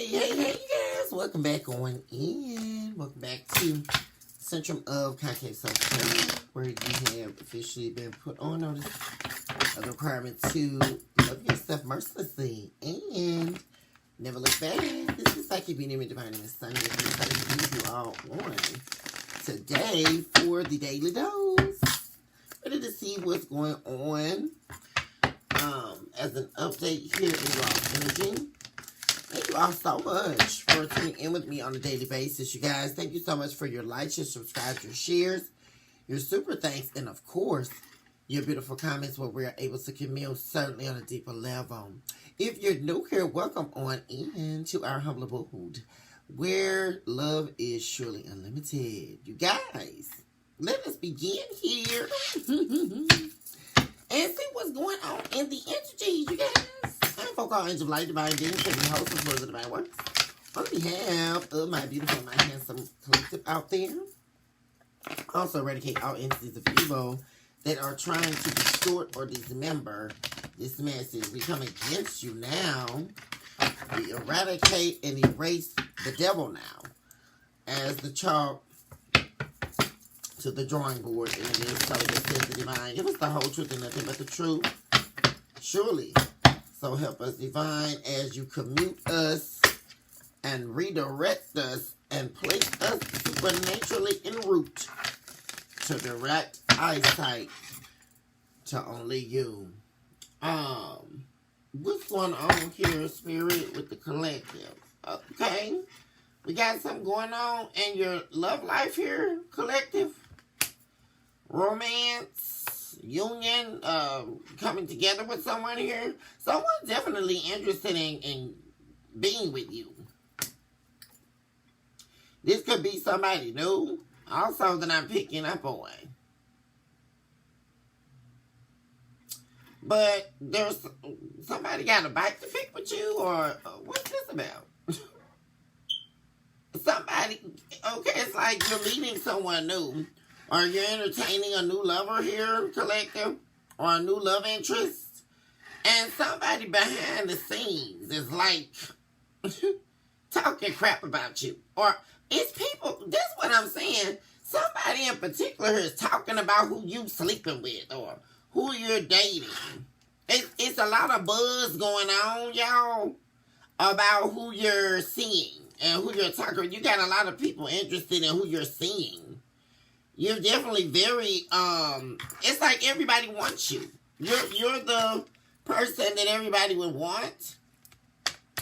Hey, you guys. Welcome back on in. Welcome back to Centrum of Concave Self-Care, where you have officially been put on notice of the requirement to love yourself mercilessly and never look back. This is Psychic Being Image Divine and Sunday. I'm excited to meet you all on today for the Daily Dose. Ready to see what's going on as an update here in Raw Energy. Thank you all so much for tuning in with me on a daily basis, you guys. Thank you so much for your likes, your subscribes, your shares, your super thanks, and of course, your beautiful comments where we're able to commune certainly on a deeper level. If you're new here, welcome on in to our humble abode, where love is surely unlimited. You guys, let us begin here and see what's going on in the energies, you guys. I'm Focal Angel Light Divine Being, taking host of Words of Divine Works on behalf of my beautiful, my handsome collective out there. Also eradicate all entities of evil that are trying to distort or dismember this message. We come against you now. We eradicate and erase the devil now as the chalk to the drawing board. And it is so that says the divine. Give us the whole truth and nothing but the truth. Surely. So help us, divine, as you commute us and redirect us and place us supernaturally en route to direct eyesight to only you. What's going on here, Spirit, with the collective? Okay. We got something going on in your love life here, collective. Romance. Union, coming together with someone here. Someone's definitely interested in being with you. This could be somebody new. Also that I'm picking up on. But there's somebody got a bite to pick with you, or what's this about? Somebody, okay, it's like you're meeting someone new. Or you're entertaining a new lover here, collective, or a new love interest, and somebody behind the scenes is like talking crap about you. Or it's people, that's what I'm saying. Somebody in particular is talking about who you sleeping with or who you're dating. It's a lot of buzz going on, y'all, about who you're seeing and who you're talking with. You got a lot of people interested in who you're seeing. You're definitely very, it's like everybody wants you. You're the person that everybody would want.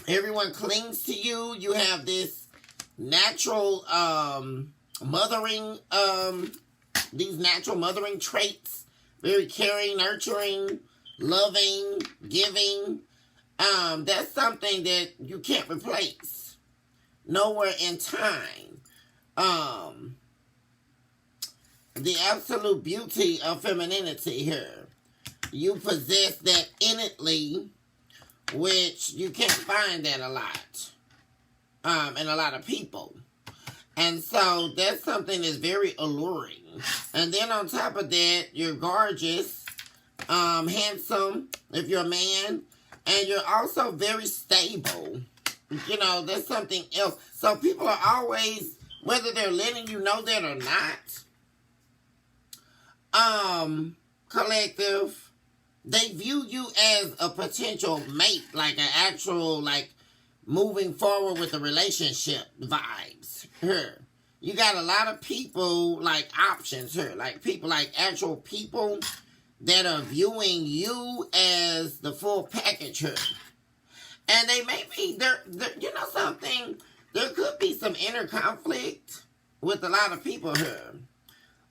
Everyone clings to you. You have this natural, mothering, these natural mothering traits. Very caring, nurturing, loving, giving. That's something that you can't replace. Nowhere in time. The absolute beauty of femininity here. You possess that innately, which you can't find that a lot. In a lot of people. And so that's something that's very alluring. And then on top of that, you're gorgeous, handsome, if you're a man, and you're also very stable. You know, that's something else. So people are always, whether they're letting you know that or not, collective, they view you as a potential mate, like an actual, like, moving forward with the relationship vibes here. You got a lot of people, like, options here, like people, like actual people that are viewing you as the full package here. And they may be, you know something, there could be some inner conflict with a lot of people here.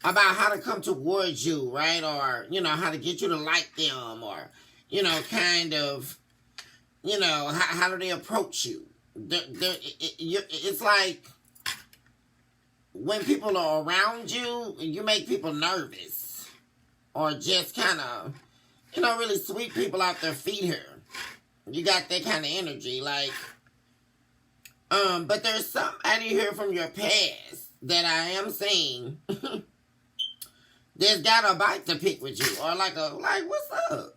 About how to come towards you, right? Or, you know, how to get you to like them. Or, you know, kind of, you know, how do they approach you? It's like when people are around you, you make people nervous. Or just kind of, you know, really sweep people off their feet here. You got that kind of energy. Like, but there's somebody here from your past that I am seeing that's got a bite to pick with you. Or like, what's up?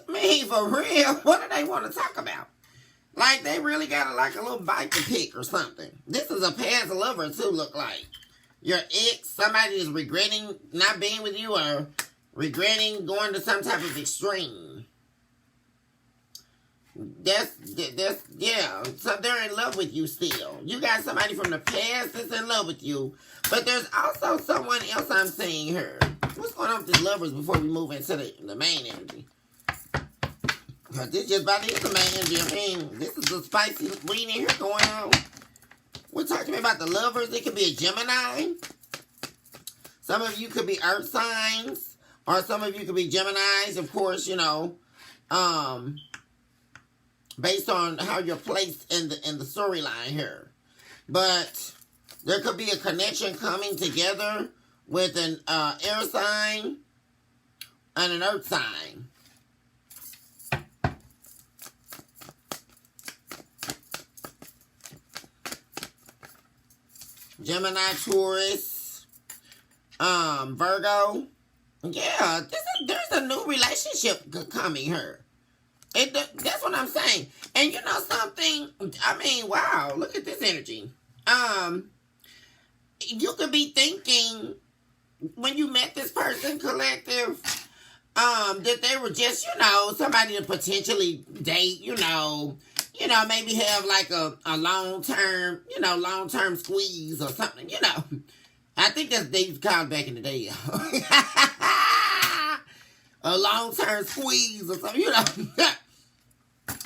Me, for real? What do they want to talk about? Like they really got like a little bite to pick or something. This is a past lover too, look like. Your ex, somebody is regretting not being with you or regretting going to some type of extreme. That's yeah. So they're in love with you still. You got somebody from the past that's in love with you. But there's also someone else I'm seeing here. What's going on with these lovers before we move into the main energy? Because this just about is the main energy. I mean, this is a spicy reading here going on. We're talking about the lovers. It could be a Gemini. Some of you could be earth signs. Or some of you could be Geminis. Of course, you know. Based on how you're placed in the storyline here. But there could be a connection coming together with an air sign and an earth sign. Gemini, Taurus, Virgo. Yeah, there's a new relationship coming here. That's what I'm saying. And you know something? I mean, wow, look at this energy. You could be thinking when you met this person, collective, that they were just, you know, somebody to potentially date, you know, maybe have like a long-term, long-term squeeze or something, you know. I think that's they used to call it back in the day. A long-term squeeze or something, you know.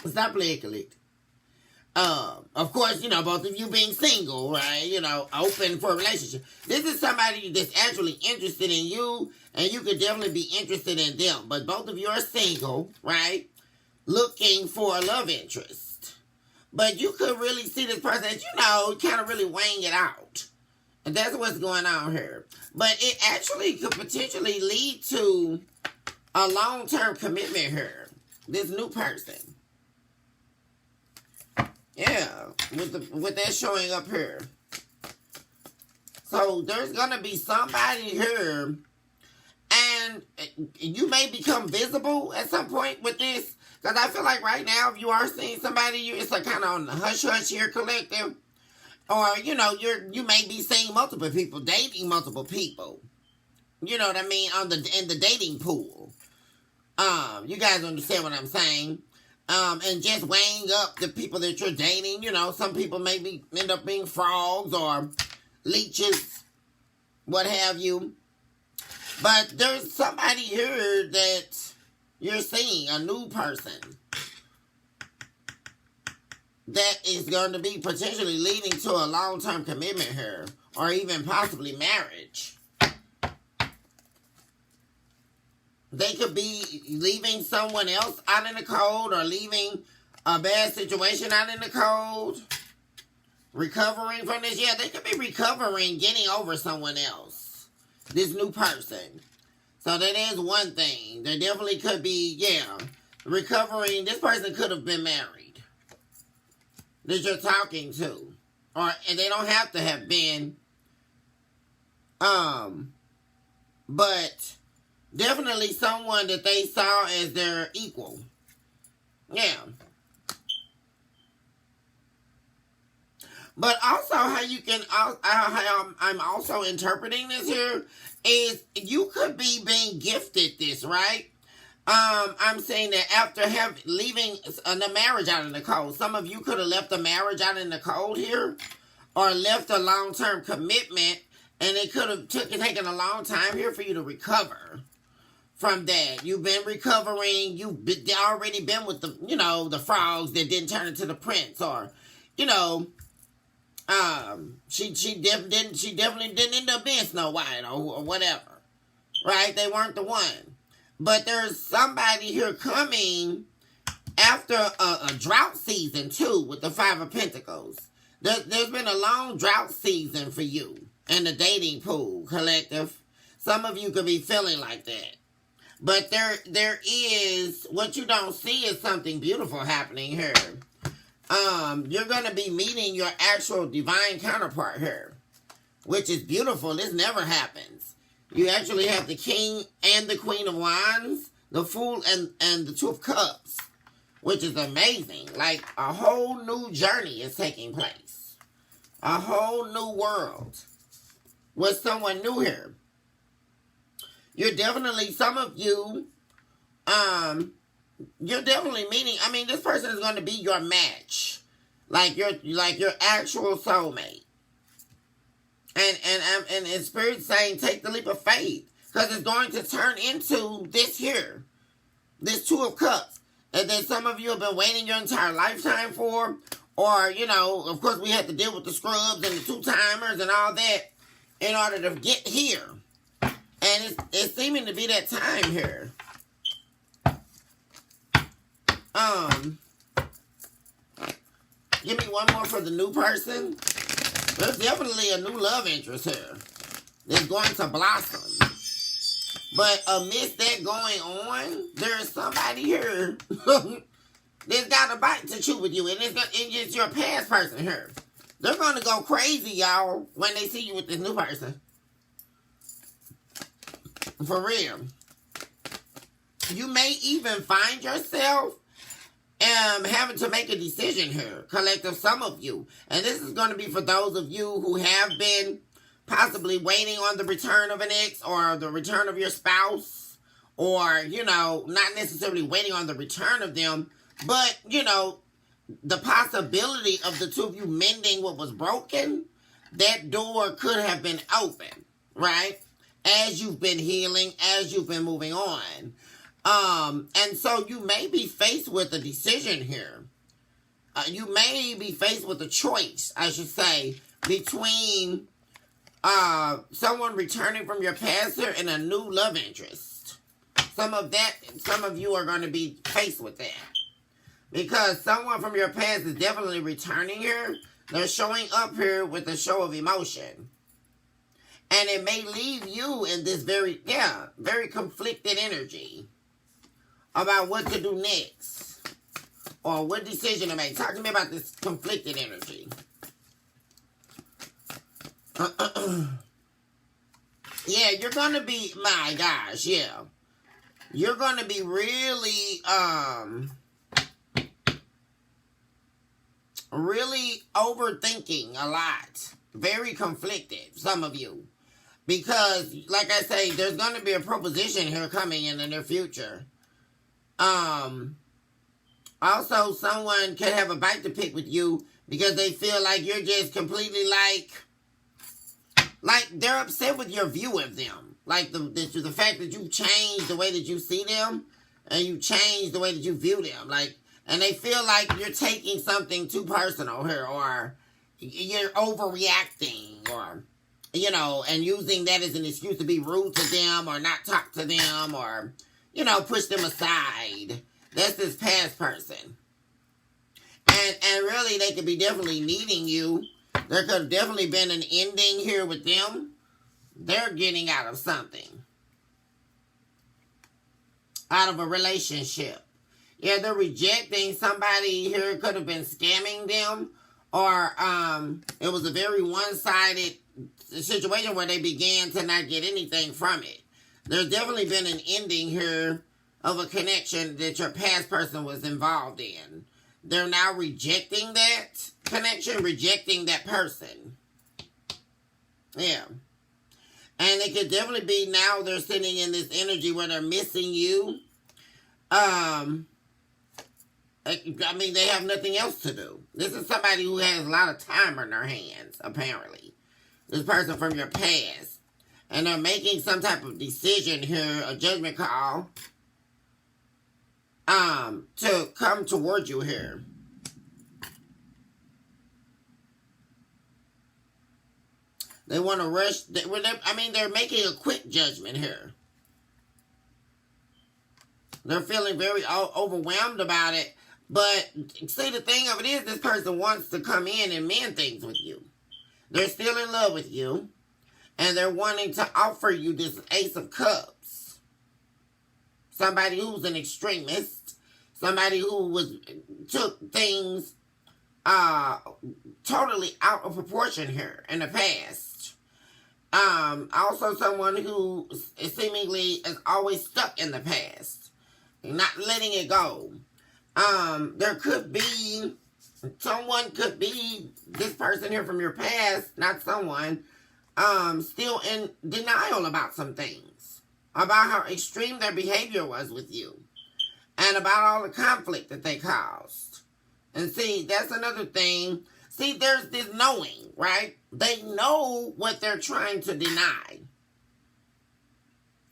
Stop playing, collect. Of course, you know, both of you being single, right? You know, open for a relationship. This is somebody that's actually interested in you, and you could definitely be interested in them. But both of you are single, right? Looking for a love interest. But you could really see this person that, you know, kind of really weighing it out. And that's what's going on here. But it actually could potentially lead to a long-term commitment here. This new person. Yeah, with that showing up here. So there's gonna be somebody here, and you may become visible at some point with this. Because I feel like right now, if you are seeing somebody, it's like kind of on the hush-hush here, collective. Or, you know, you may be seeing multiple people, dating multiple people. You know what I mean? In the dating pool. You guys understand what I'm saying? And just weighing up the people that you're dating. You know, some people maybe end up being frogs or leeches, what have you. But there's somebody here that you're seeing, a new person, that is going to be potentially leading to a long-term commitment here, or even possibly marriage. They could be leaving someone else out in the cold, or leaving a bad situation out in the cold. Recovering from this. Yeah, they could be recovering, getting over someone else. This new person. So that is one thing. There definitely could be, yeah, recovering. This person could have been married that you're talking to. And they don't have to have been. But definitely someone that they saw as their equal. Yeah. But also how I'm also interpreting this here is you could be being gifted this, right? I'm saying that after leaving the marriage out in the cold, some of you could have left the marriage out in the cold here, or left a long-term commitment, and it could have taken a long time here for you to recover from that. You've been recovering. You've already been with the, you know, the frogs that didn't turn into the prince, or, you know, she definitely didn't end up being Snow White or whatever, right? They weren't the one. But there's somebody here coming after a drought season too, with the Five of Pentacles. There's been a long drought season for you in the dating pool, collective. Some of you could be feeling like that. But there is, what you don't see is something beautiful happening here. You're going to be meeting your actual divine counterpart here, which is beautiful. This never happens. You actually have the King and the Queen of Wands, the Fool and the Two of Cups. which is amazing. Like a whole new journey is taking place. A whole new world with someone new here. You're definitely, some of you, you're definitely meeting, I mean, this person is going to be your match. Like your actual soulmate. And Spirit's saying take the leap of faith. Because it's going to turn into this here. This Two of Cups. And then some of you have been waiting your entire lifetime for. Or, you know, of course we had to deal with the scrubs and the two-timers and all that in order to get here. And it's seeming to be that time here. Give me one more for the new person. There's definitely a new love interest here that's going to blossom. But amidst that going on, there's somebody here that's got a bite to chew with you. And it's your past person here. They're going to go crazy, y'all, when they see you with this new person. For real. You may even find yourself having to make a decision here, collective, some of you. And this is going to be for those of you who have been possibly waiting on the return of an ex or the return of your spouse, or, you know, not necessarily waiting on the return of them, but, you know, the possibility of the two of you mending what was broken. That door could have been open, right? As you've been healing, as you've been moving on. And so you may be faced with a decision here. You may be faced with a choice, I should say, between someone returning from your past here and a new love interest. Some of you are going to be faced with that. Because someone from your past is definitely returning here. They're showing up here with a show of emotion. And it may leave you in this very conflicted energy about what to do next. Or what decision to make. Talk to me about this conflicted energy. Yeah, you're going to be, my gosh, yeah. You're going to be really, really overthinking a lot. Very conflicted, some of you. Because, like I say, there's going to be a proposition here coming in the near future. Also, someone could have a bite to pick with you because they feel like you're just completely like they're upset with your view of them. Like the fact that you changed the way that you see them and you changed the way that you view them. Like, and they feel like you're taking something too personal here, or you're overreacting, or, you know, and using that as an excuse to be rude to them or not talk to them or, you know, push them aside. That's this past person. And really, they could be definitely needing you. There could have definitely been an ending here with them. They're getting out of something. Out of a relationship. Yeah, they're rejecting somebody here. Could have been scamming them. Or it was a very one-sided situation where they began to not get anything from it. There's definitely been an ending here of a connection that your past person was involved in. They're now rejecting that connection, rejecting that person. Yeah. And it could definitely be now they're sitting in this energy where they're missing you. I mean, they have nothing else to do. This is somebody who has a lot of time on their hands, apparently. This person from your past. And they're making some type of decision here, a judgment call, to come towards you here. They want to rush. They're making a quick judgment here. They're feeling very overwhelmed about it. But see, the thing of it is, this person wants to come in and mend things with you. They're still in love with you. And they're wanting to offer you this Ace of Cups. Somebody who's an extremist. Somebody who took things totally out of proportion here in the past. Also someone who seemingly is always stuck in the past. Not letting it go. There could be, someone could be this person here from your past, not someone, still in denial about some things, about how extreme their behavior was with you, and about all the conflict that they caused. And see, that's another thing. See, there's this knowing, right? They know what they're trying to deny,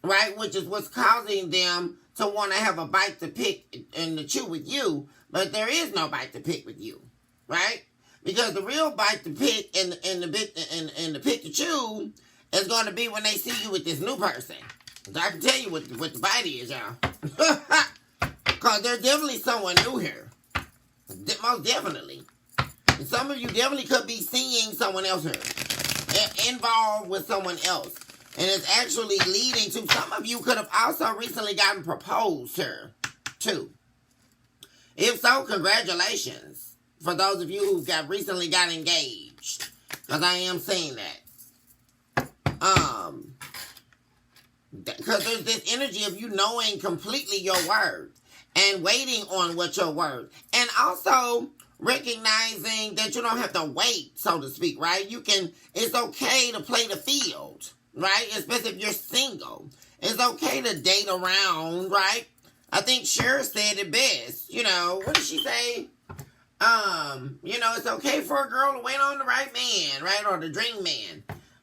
right? Which is what's causing them to want to have a bite to pick and to chew with you, but there is no bite to pick with you, right? Because the real bite to pick and the pick to chew is going to be when they see you with this new person. So I can tell you what the bite is, y'all. Because there's definitely someone new here. Most definitely. And some of you definitely could be seeing someone else here. Involved with someone else. And it's actually leading to, some of you could have also recently gotten proposed here, too. If so, congratulations. For those of you who recently got engaged. Because I am saying that. Because there's this energy of you knowing completely your word. And waiting on what your word. And also recognizing that you don't have to wait, so to speak, right? It's okay to play the field, right? Especially if you're single. It's okay to date around, right? I think Cher said it best. What did she say? It's okay for a girl to wait on the right man, right? Or the dream man.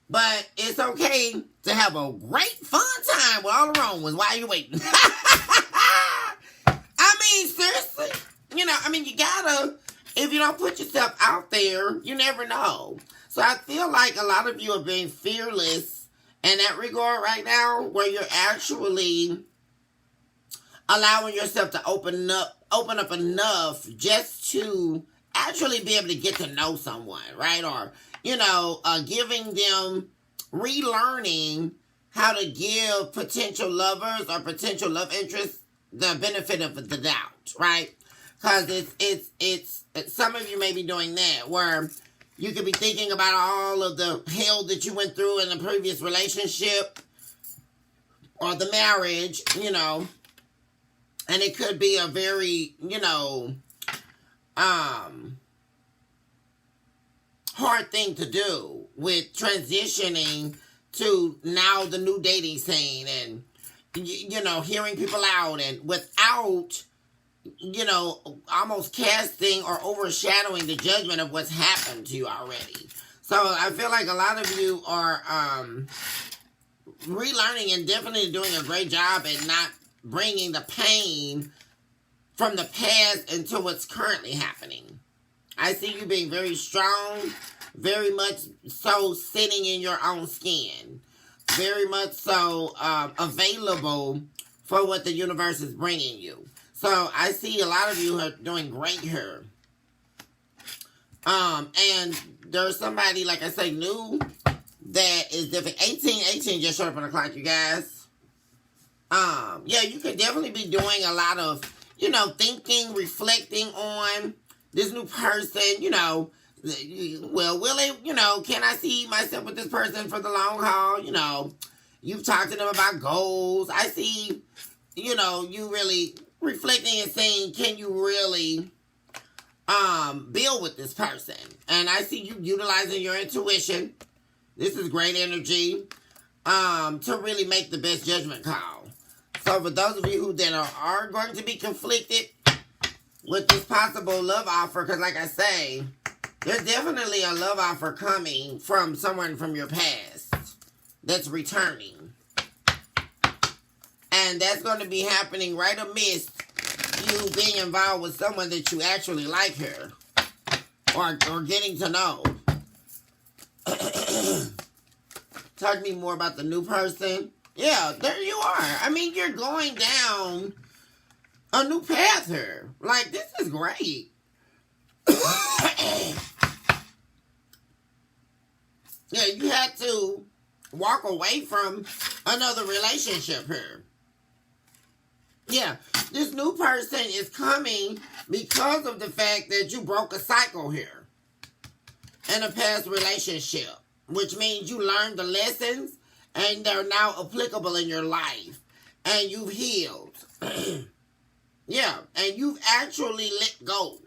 But it's okay to have a great fun time with all the wrong ones while you're waiting. Seriously. You gotta, if you don't put yourself out there, you never know. So I feel like a lot of you are being fearless in that regard right now, where you're actually allowing yourself to open up enough just to actually be able to get to know someone, right? Or, giving them, relearning how to give potential lovers or potential love interests the benefit of the doubt, right? Because it's some of you may be doing that, where you could be thinking about all of the hell that you went through in the previous relationship or the marriage, and it could be a very, hard thing to do with transitioning to now the new dating scene and, hearing people out and without, almost casting or overshadowing the judgment of what's happened to you already. So I feel like a lot of you are relearning and definitely doing a great job at not bringing the pain from the past into what's currently happening. I see you being very strong, very much so sitting in your own skin. Very much so available for what the universe is bringing you. So I see a lot of you are doing great here. And there's somebody, like I say, new that is different. 18 just showed up on the clock, you guys. Yeah, you could definitely be doing a lot of, thinking, reflecting on this new person, well, will it, can I see myself with this person for the long haul? You've talked to them about goals. I see, you really reflecting and saying, can you really build with this person? And I see you utilizing your intuition. This is great energy to really make the best judgment call. So for those of you who then are going to be conflicted with this possible love offer, because like I say, there's definitely a love offer coming from someone from your past that's returning. And that's going to be happening right amidst you being involved with someone that you actually like her. Or getting to know. Talk to me more about the new person. Yeah, there you are. You're going down a new path here. Like, this is great. Yeah, you had to walk away from another relationship here. Yeah, this new person is coming because of the fact that you broke a cycle here in a past relationship, which means you learned the lessons and they're now applicable in your life and you've healed. Yeah, and you've actually let go.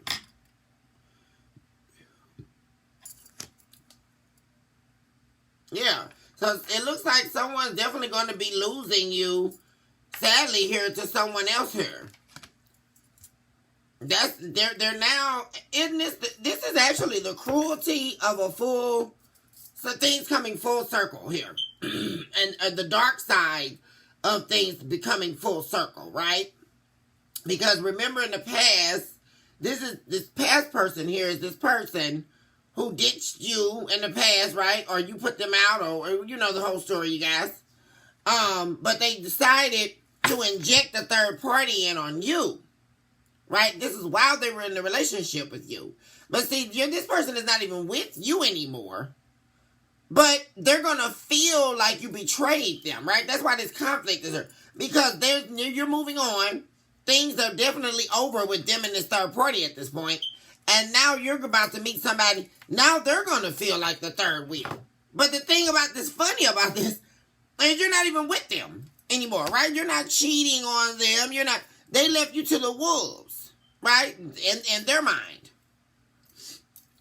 Yeah, because it looks like someone's definitely going to be losing you, sadly, here to someone else here. They're now, isn't this is actually the cruelty of a full, so things coming full circle here. And the dark side of things becoming full circle, right? Because remember in the past, this past person here is this person who ditched you in the past, right? Or you put them out, or you know the whole story, you guys. But they decided to inject a third party in on you, right? This is while they were in the relationship with you. But see, this person is not even with you anymore. But they're going to feel like you betrayed them, right? That's why this conflict is here. Because you're moving on. Things are definitely over with them and this third party at this point. And now you're about to meet somebody. Now they're going to feel like the third wheel. But the thing about this, funny about this, is you're not even with them anymore, right? You're not cheating on them. They left you to the wolves, right? In their mind.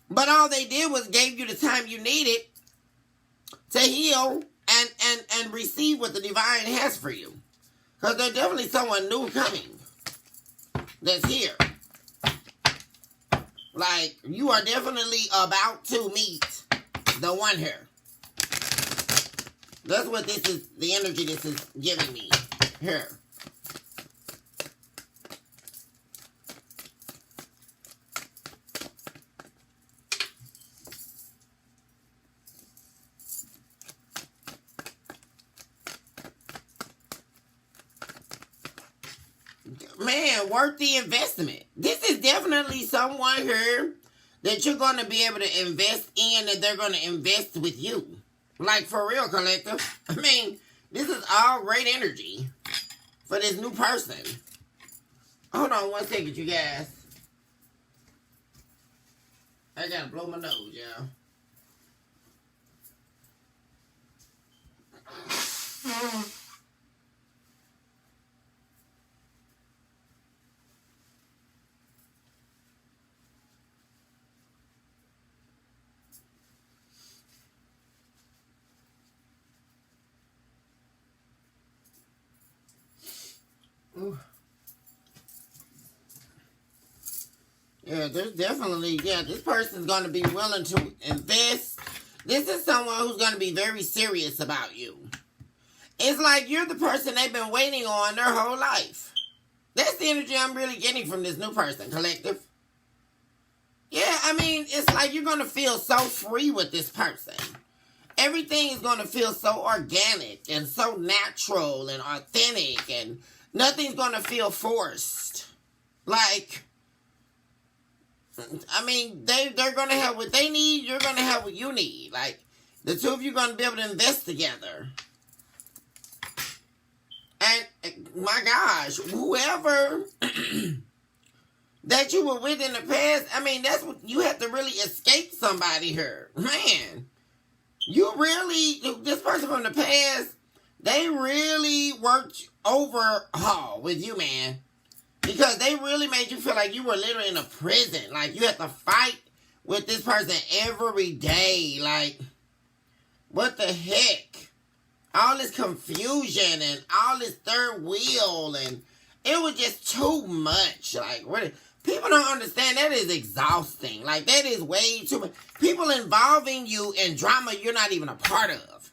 But all they did was gave you the time you needed to heal and receive what the divine has for you. Because there's definitely someone new coming that's here. Like, you are definitely about to meet the one here. That's what this is, the energy this is giving me here. Man, worth the investment. This is definitely someone here that you're going to be able to invest in, that they're going to invest with you. Like, for real, collective. I mean, this is all great energy for this new person. Hold on one second, you guys. I got to blow my nose, y'all. Yeah, there's definitely, this person's going to be willing to invest. This is someone who's going to be very serious about you. It's like you're the person they've been waiting on their whole life. That's the energy I'm really getting from this new person, collective. Yeah, I mean, it's like you're going to feel so free with this person. Everything is going to feel so organic and so natural and authentic, and nothing's going to feel forced. Like, I mean, they're going to have what they need, you're going to have what you need. Like, the two of you are going to be able to invest together. And, my gosh, whoever that you were with in the past, I mean, that's what you have to really escape somebody here. Man, you really, this person from the past, they really worked overhaul with you, man. Because they really made you feel like you were literally in a prison. Like, you had to fight with this person every day. Like, what the heck? All this confusion and all this third wheel, and it was just too much. Like, really, people don't understand that is exhausting. Like, that is way too much. People involving you in drama you're not even a part of.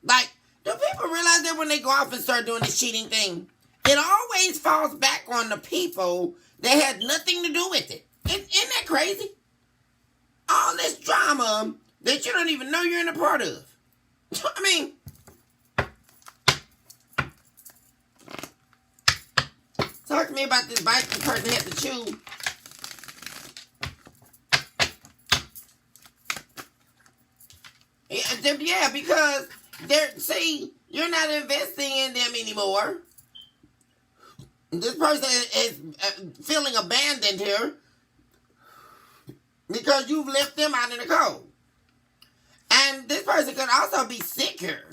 Like, do people realize that when they go off and start doing this cheating thing, it always falls back on the people that had nothing to do with it. Isn't that crazy? All this drama that you don't even know you're in a part of. I mean, talk to me about this bite the person had to chew. Yeah, because you're not investing in them anymore. This person is feeling abandoned here because you've left them out in the cold. And this person could also be sick here.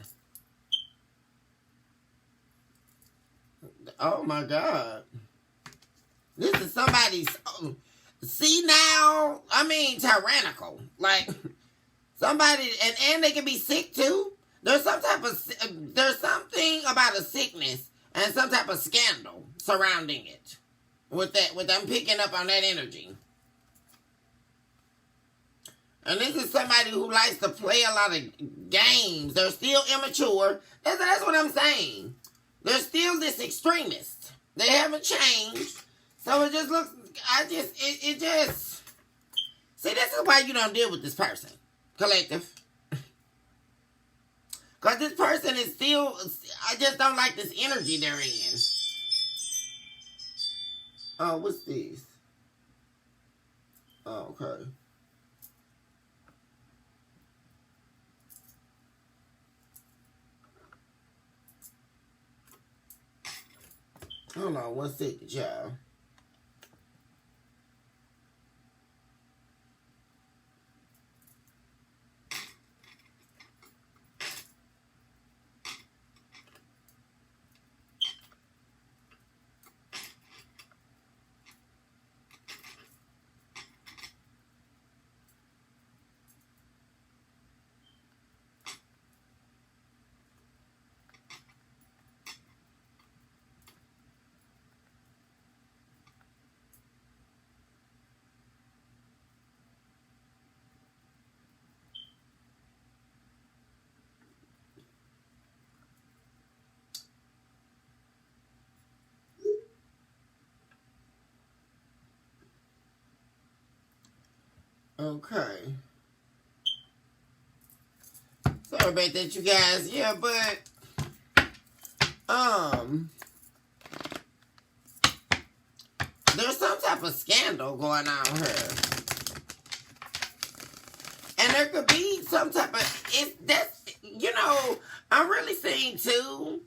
Oh my God. This is somebody's, see now, I mean, tyrannical. Like, somebody, and they can be sick too. There's there's something about a sickness and some type of scandal surrounding it. With them picking up on that energy. And this is somebody who likes to play a lot of games. They're still immature. That's what I'm saying. They're still this extremist. They haven't changed. So it just looks, it just, see, this is why you don't deal with this person, collective. Because this person is still, I just don't like this energy they're in. Oh, what's this? Oh, okay. Hold on 1 second, y'all. Okay. Sorry about that, you guys. Yeah, but there's some type of scandal going on here. And there could be some type of, I'm really seeing too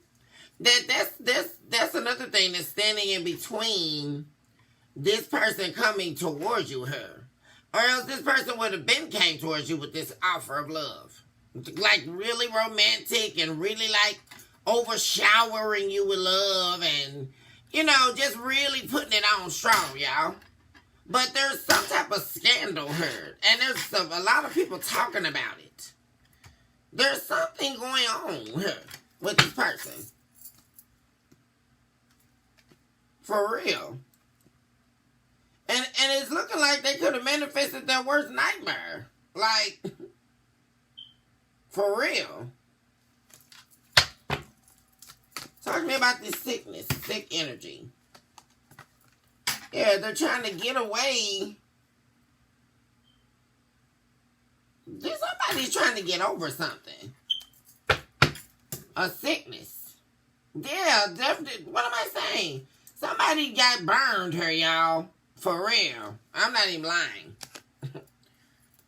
that that's another thing that's standing in between this person coming towards you here. Or else this person would have been came towards you with this offer of love. Like really romantic and really like overshowering you with love and, just really putting it on strong, y'all. But there's some type of scandal here. And there's a lot of people talking about it. There's something going on here with this person. For real. And it's looking like they could have manifested their worst nightmare. Like, for real. Talk to me about this sickness, sick energy. Yeah, they're trying to get away. Somebody's trying to get over something. A sickness. Yeah, definitely. What am I saying? Somebody got burned here, y'all. For real. I'm not even lying.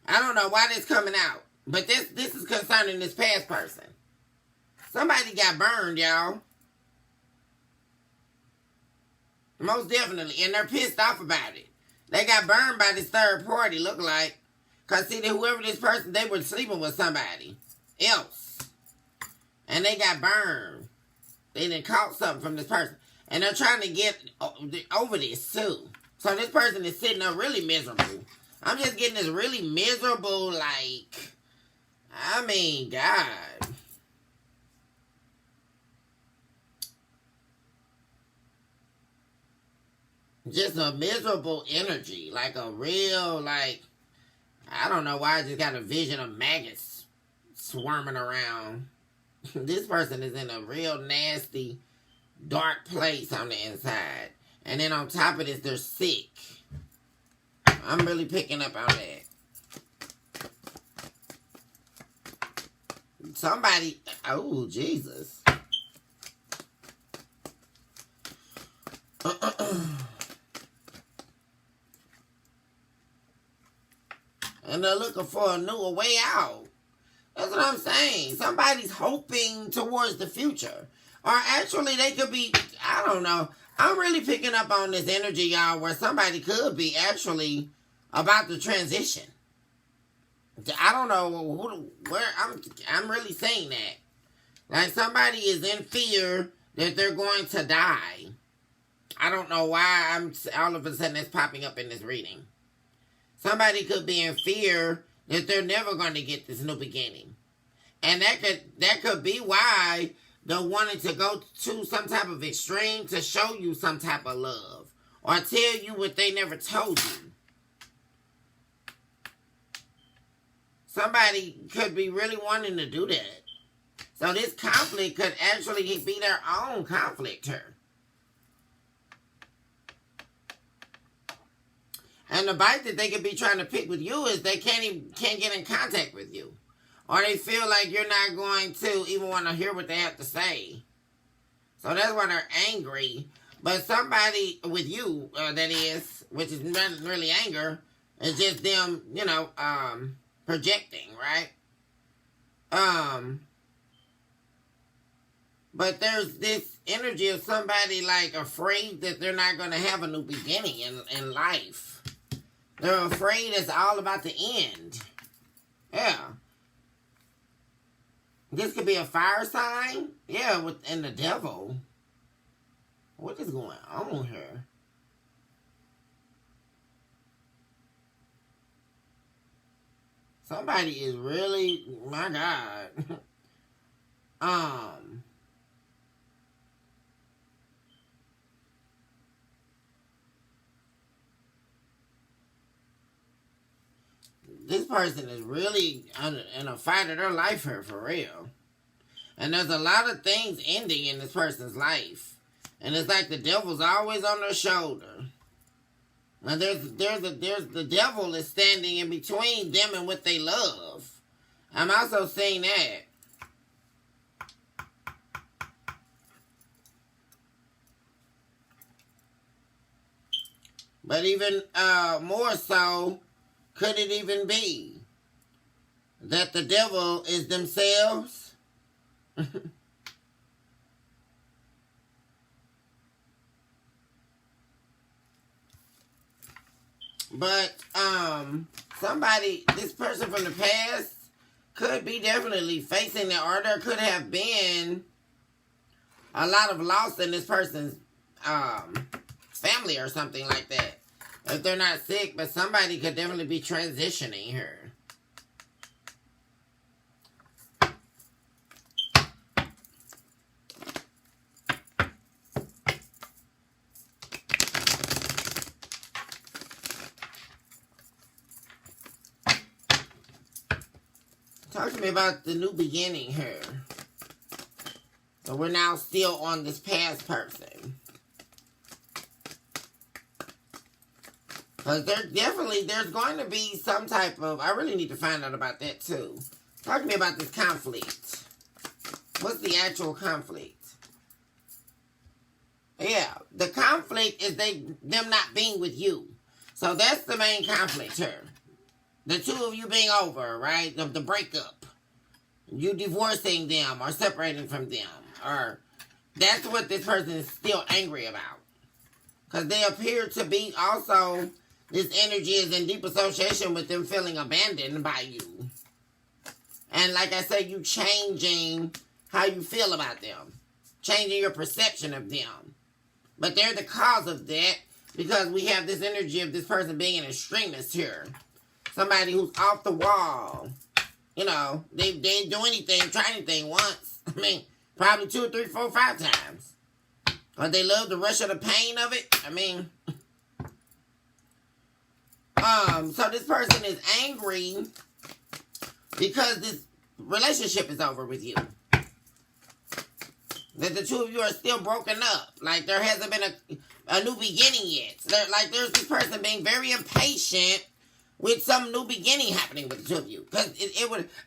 I don't know why this coming out. But this is concerning this past person. Somebody got burned, y'all. Most definitely. And they're pissed off about it. They got burned by this third party, look like. Because see, whoever this person, they were sleeping with somebody else. And they got burned. They done caught something from this person. And they're trying to get over this too. So this person is sitting there really miserable. I'm just getting this really miserable, like, I mean, God. Just a miserable energy. Like a real, like, I don't know why I just got a vision of maggots swarming around. This person is in a real nasty, dark place on the inside. And then on top of this, they're sick. I'm really picking up on that. Somebody, oh, Jesus. And they're looking for a newer way out. That's what I'm saying. Somebody's hoping towards the future. Or actually, they could be, I don't know. I'm really picking up on this energy, y'all, where somebody could be actually about to transition. I don't know where I'm really saying that. Like somebody is in fear that they're going to die. I don't know why I'm all of a sudden it's popping up in this reading. Somebody could be in fear that they're never going to get this new beginning. And that could be why they're wanting to go to some type of extreme to show you some type of love. Or tell you what they never told you. Somebody could be really wanting to do that. So this conflict could actually be their own conflict here. And the bite that they could be trying to pick with you is they can't get in contact with you. Or they feel like you're not going to even want to hear what they have to say. So that's why they're angry. But somebody with you, that is, which is not really anger, is just them, projecting, right? But there's this energy of somebody like afraid that they're not going to have a new beginning in life. They're afraid it's all about the end. Yeah. This could be a fire sign. Yeah, and the devil. What is going on here? Somebody is really, my God. This person is really in a fight of their life here, for real. And there's a lot of things ending in this person's life. And it's like the devil's always on their shoulder. And there's the devil is standing in between them and what they love. I'm also seeing that. But even more so, could it even be that the devil is themselves? But somebody, this person from the past could be definitely facing that, or there could have been a lot of loss in this person's family or something like that. If they're not sick, but somebody could definitely be transitioning here. Talk to me about the new beginning here. So we're now still on this past person. Because there's going to be some type of, I really need to find out about that too. Talk to me about this conflict. What's the actual conflict? Yeah, the conflict is them not being with you. So that's the main conflict here. The two of you being over, right? The breakup. You divorcing them or separating from them. Or that's what this person is still angry about. Because they appear to be also, this energy is in deep association with them feeling abandoned by you. And like I said, you changing how you feel about them. Changing your perception of them. But they're the cause of that because we have this energy of this person being an extremist here. Somebody who's off the wall. You know, they didn't do anything, try anything once. I mean, probably 2 or 3, 4, 5 times. But they love the rush of the pain of it. I mean, so this person is angry because this relationship is over with you. That the two of you are still broken up. Like there hasn't been a new beginning yet. There's this person being very impatient with some new beginning happening with the two of you. Because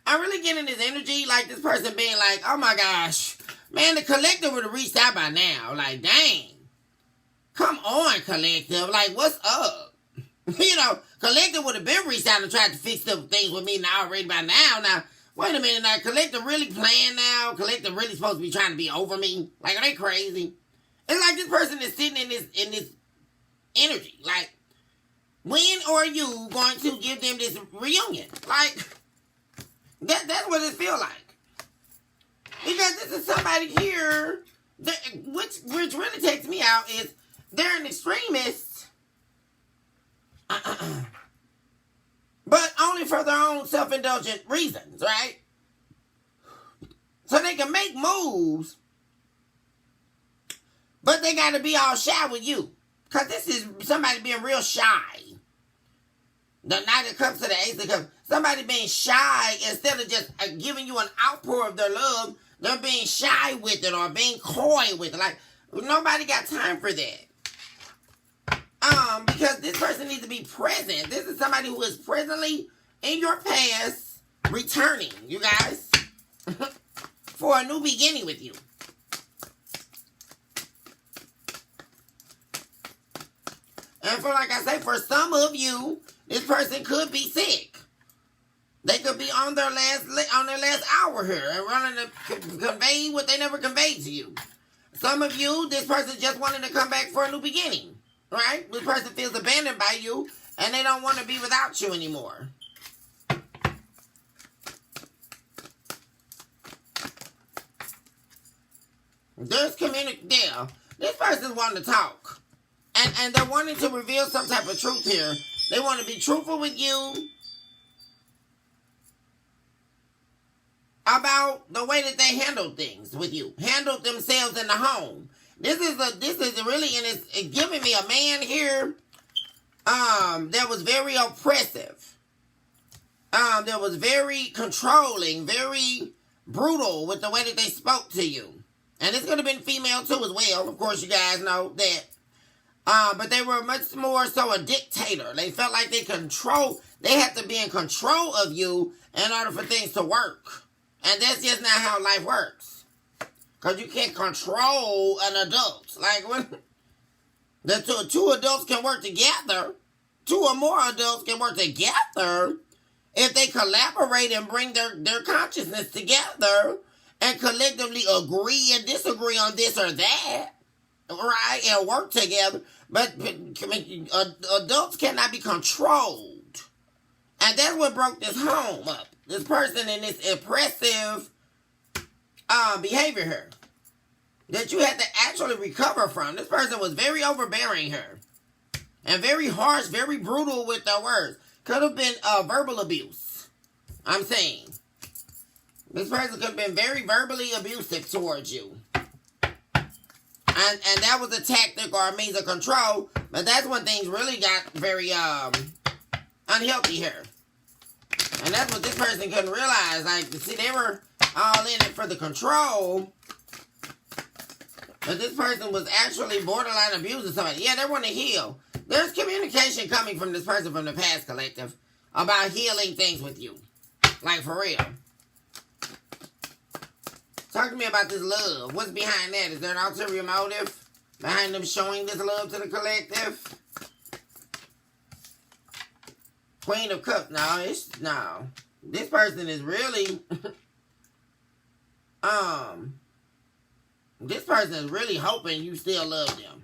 I'm really getting this energy like this person being like, oh my gosh, man, the collective would have reached out by now. Like, dang. Come on, collective. Like, what's up? You know, collective would have been reached out and tried to fix some things with me already by now. Now, wait a minute. Now, collective really playing now? Collective really supposed to be trying to be over me? Like, are they crazy? It's like this person is sitting in this energy. Like, when are you going to give them this reunion? Like, that's what it feels like. Because this is somebody here, which really takes me out is, they're an extremist, but only for their own self-indulgent reasons, right? So they can make moves, but they got to be all shy with you. Because this is somebody being real shy. The Knight of Cups to the Ace of Cups. Somebody being shy instead of just giving you an outpour of their love. They're being shy with it or being coy with it. Like, nobody got time for that. Because this person needs to be present. This is somebody who is presently in your past returning, you guys, for a new beginning with you. And for, like I say, for some of you, this person could be sick. They could be on their last hour here and running to convey what they never conveyed to you. Some of you, this person just wanted to come back for a new beginning, right? This person feels abandoned by you and they don't want to be without you anymore. There's communication there. This person's wanting to talk. And they're wanting to reveal some type of truth here. They want to be truthful with you about the way that they handle things with you. Handle themselves in the home. This is really, and it's giving me a man here that was very oppressive. That was very controlling, very brutal with the way that they spoke to you. And it's going to be female too as well. Of course, you guys know that. But they were much more so a dictator. They felt like they had to be in control of you in order for things to work. And that's just not how life works. Because you can't control an adult. Like when the two adults can work together, two or more adults can work together if they collaborate and bring their consciousness together and collectively agree and disagree on this or that. Right, and work together, but adults cannot be controlled, and that's what broke this home up. This person in this oppressive behavior here that you had to actually recover from. This person was very overbearing here, and very harsh, very brutal with their words. Could have been verbal abuse. I'm saying this person could have been very verbally abusive towards you. And that was a tactic or a means of control. But that's when things really got very unhealthy here. And that's what this person couldn't realize. Like, see, they were all in it for the control. But this person was actually borderline abusing somebody. Yeah, they want to heal. There's communication coming from this person from the past, collective, about healing things with you. Like, for real. Talk to me about this love. What's behind that? Is there an ulterior motive behind them showing this love to the collective? Queen of Cups. No. This person is really... this person is really hoping you still love them.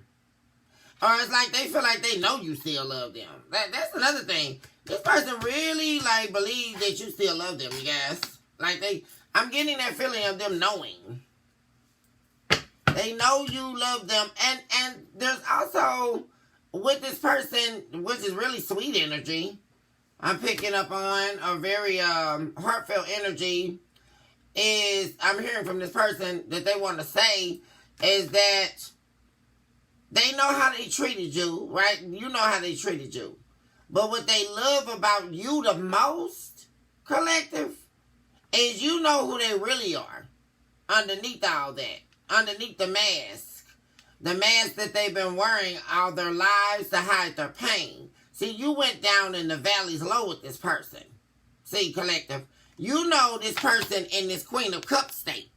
Or it's like they feel like they know you still love them. That's another thing. This person really, like, believes that you still love them, you guys. Like, I'm getting that feeling of them knowing. They know you love them. And there's also, with this person, which is really sweet energy, I'm picking up on a very heartfelt energy, is I'm hearing from this person that they want to say is that they know how they treated you, right? You know how they treated you. But what they love about you the most, collective, is you know who they really are underneath all that, underneath the mask that they've been wearing all their lives to hide their pain. See, you went down in the valleys low with this person. See, collective, you know this person in this Queen of Cups state.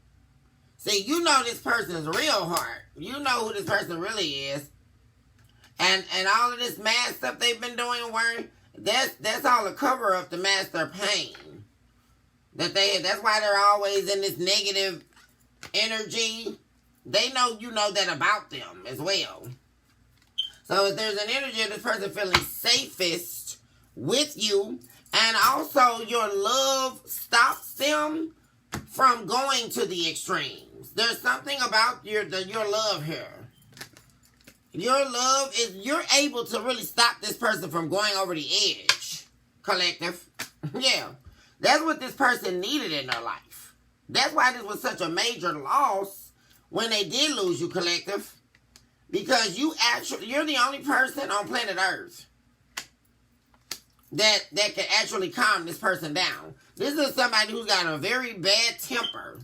See, you know this person's real heart. You know who this person really is. And all of this mask stuff they've been doing and wearing, that's all a cover up to mask their pain. That's why they're always in this negative energy. They know you know that about them as well. So if there's an energy of this person feeling safest with you, and also your love stops them from going to the extremes. There's something about your love here Your love is, you're able to really stop this person from going over the edge, collective. Yeah. That's what this person needed in their life. That's why this was such a major loss when they did lose you, collective. Because you're the only person on planet Earth that can actually calm this person down. This is somebody who's got a very bad temper.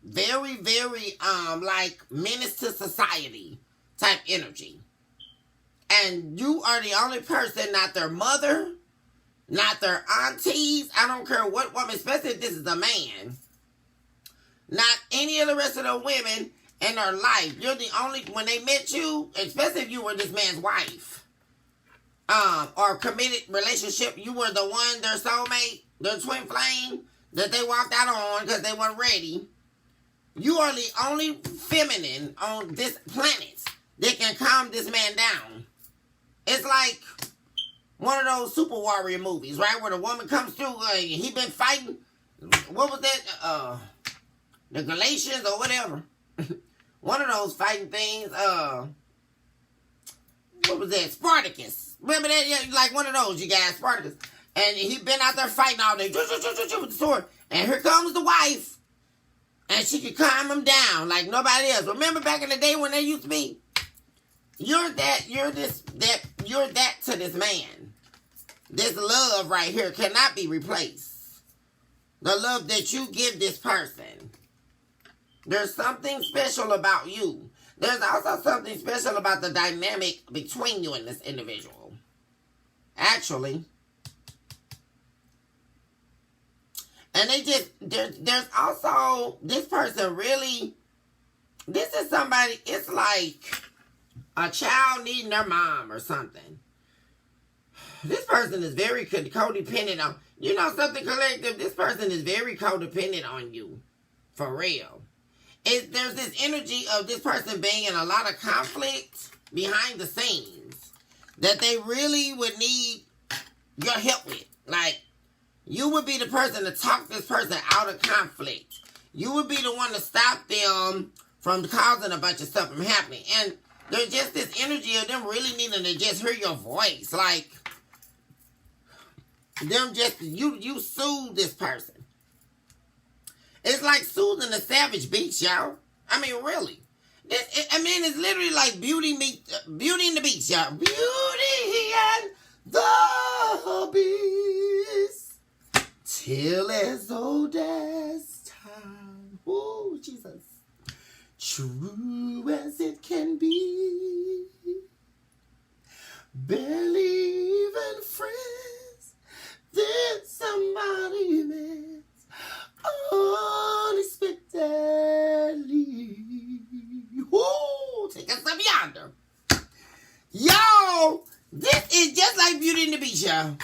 Very, very, like, menace to society type energy. And you are the only person, not their mother, not their aunties, I don't care what woman, especially if this is a man, not any of the rest of the women in their life. You're the only, when they met you, especially if you were this man's wife, or committed relationship, you were the one, their soulmate, their twin flame, that they walked out on because they weren't ready. You are the only feminine on this planet that can calm this man down. It's like one of those super warrior movies, right? Where the woman comes through, he been fighting, what was that? The Galatians or whatever. One of those fighting things, what was that? Spartacus. Remember that? Yeah, like one of those, you guys, Spartacus. And he been out there fighting all day with the sword. And here comes the wife. And she could calm him down like nobody else. Remember back in the day when they used to be? You're that to this man. This love right here cannot be replaced. The love that you give this person. There's something special about you. There's also something special about the dynamic between you and this individual. Actually. And there's also, this person really, this is somebody, it's like a child needing their mom or something. This person is very codependent on, you know something, collective? This person is very codependent on you. For real. There's this energy of this person being in a lot of conflict behind the scenes that they really would need your help with. Like, you would be the person to talk this person out of conflict. You would be the one to stop them from causing a bunch of stuff from happening. And there's just this energy of them really needing to just hear your voice. Like, them just, you soothe this person. It's like soothing a savage beast, y'all. I mean, really. It's literally like Beauty and the Beast, y'all. Beauty and the Beast. Till as old as time. Oh, Jesus. True as it can be. Barely even friends. Then somebody met unexpectedly. Woo! Take us up yonder. Y'all, this is just like Beauty and the Beast, y'all.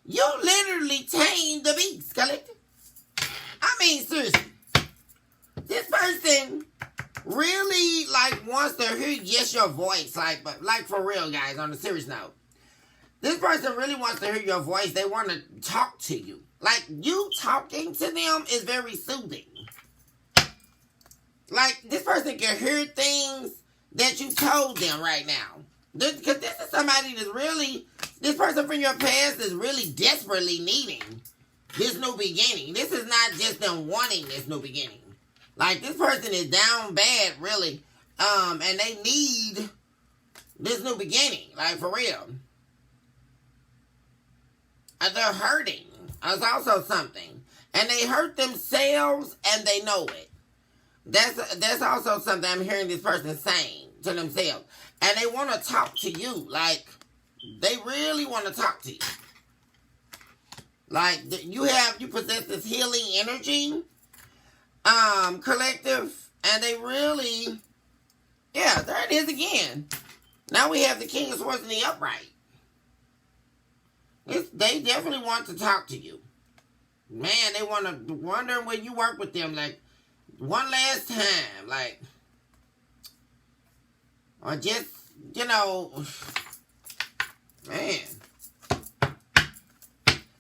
You literally tamed the beast, collective. I mean, seriously. This person really, like, wants to hear just your voice. Like for real, guys, on a serious note. This person really wants to hear your voice. They want to talk to you. Like, you talking to them is very soothing. Like, this person can hear things that you told them right now. Because this is somebody that's really, this person from your past is really desperately needing this new beginning. This is not just them wanting this new beginning. Like, this person is down bad, really. And they need this new beginning. Like, for real. And they're hurting. That's also something. And they hurt themselves and they know it. That's also something I'm hearing this person saying to themselves. And they want to talk to you. Like, they really want to talk to you. Like, you possess this healing energy, collective. And they really, yeah, there it is again. Now we have the King of Swords in the upright. They definitely want to talk to you. Man, they want to wonder when you work with them, like, one last time, like, or just, you know, man,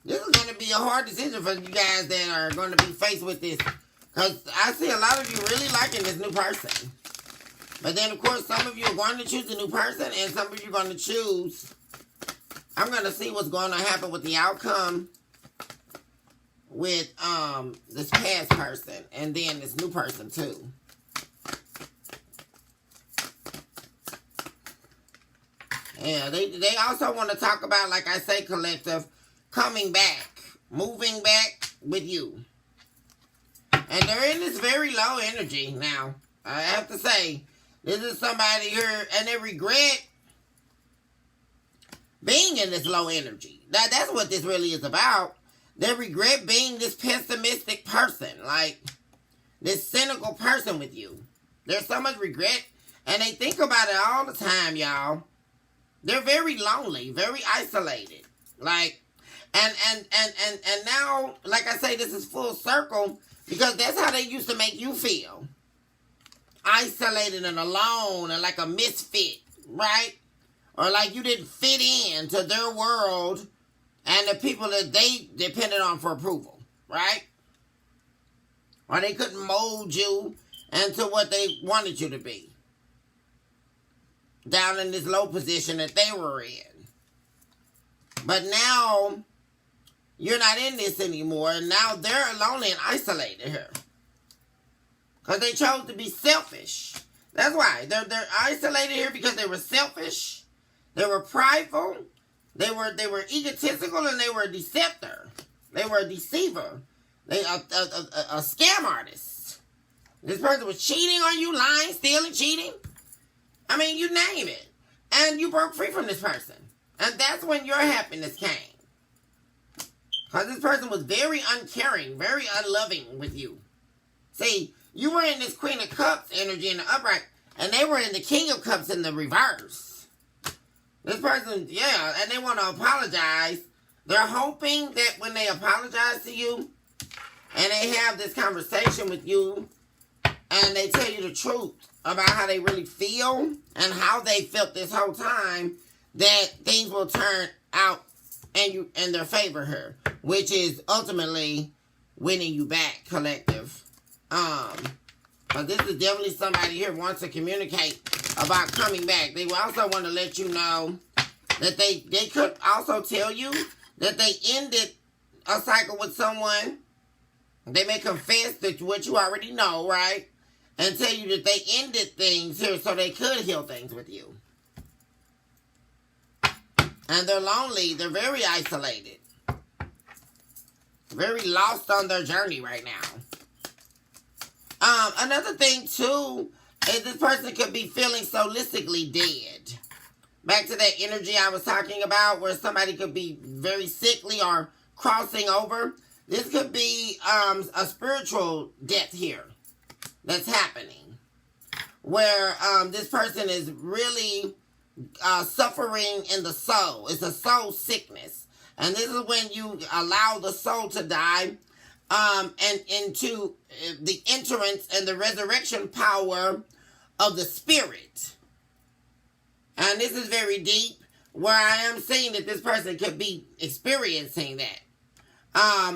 this is going to be a hard decision for you guys that are going to be faced with this, because I see a lot of you really liking this new person. But then, of course, some of you are going to choose a new person, and some of you are going to choose. I'm going to see what's going to happen with the outcome with this past person, and then this new person too. Yeah, they also want to talk about, like I say, collective, coming back, moving back with you. And they're in this very low energy now. I have to say, this is somebody here, and they regret being in this low energy. That's what this really is about. They regret being this pessimistic person, like this cynical person with you. There's so much regret, and they think about it all the time, y'all. They're very lonely, very isolated. Like, and now, like I say, this is full circle because that's how they used to make you feel. Isolated and alone and like a misfit, right? Or like you didn't fit in to their world and the people that they depended on for approval, right? Or they couldn't mold you into what they wanted you to be. Down in this low position that they were in. But now, you're not in this anymore, and now they're lonely and isolated here. Because they chose to be selfish. That's why. They're isolated here because they were selfish. They were prideful. They were egotistical, and they were a deceptor. They were a deceiver. They a scam artist. This person was cheating on you, lying, stealing, cheating. I mean, you name it. And you broke free from this person. And that's when your happiness came. Because this person was very uncaring, very unloving with you. See, you were in this Queen of Cups energy in the upright, and they were in the King of Cups in the reverse. This person, yeah, and they want to apologize. They're hoping that when they apologize to you, and they have this conversation with you, and they tell you the truth about how they really feel and how they felt this whole time, that things will turn out in their favor here, which is ultimately winning you back, collective. But this is definitely somebody here who wants to communicate about coming back. They also want to let you know that they could also tell you that they ended a cycle with someone. They may confess that what you already know, right? And tell you that they ended things here so they could heal things with you. And they're lonely. They're very isolated. Very lost on their journey right now. Another thing, too, is this person could be feeling solistically dead. Back to that energy I was talking about where somebody could be very sickly or crossing over. This could be a spiritual death here that's happening. Where this person is really suffering in the soul. It's a soul sickness. And this is when you allow the soul to die and into the entrance and the resurrection power of the spirit. And this is very deep, where I am saying that this person could be experiencing that.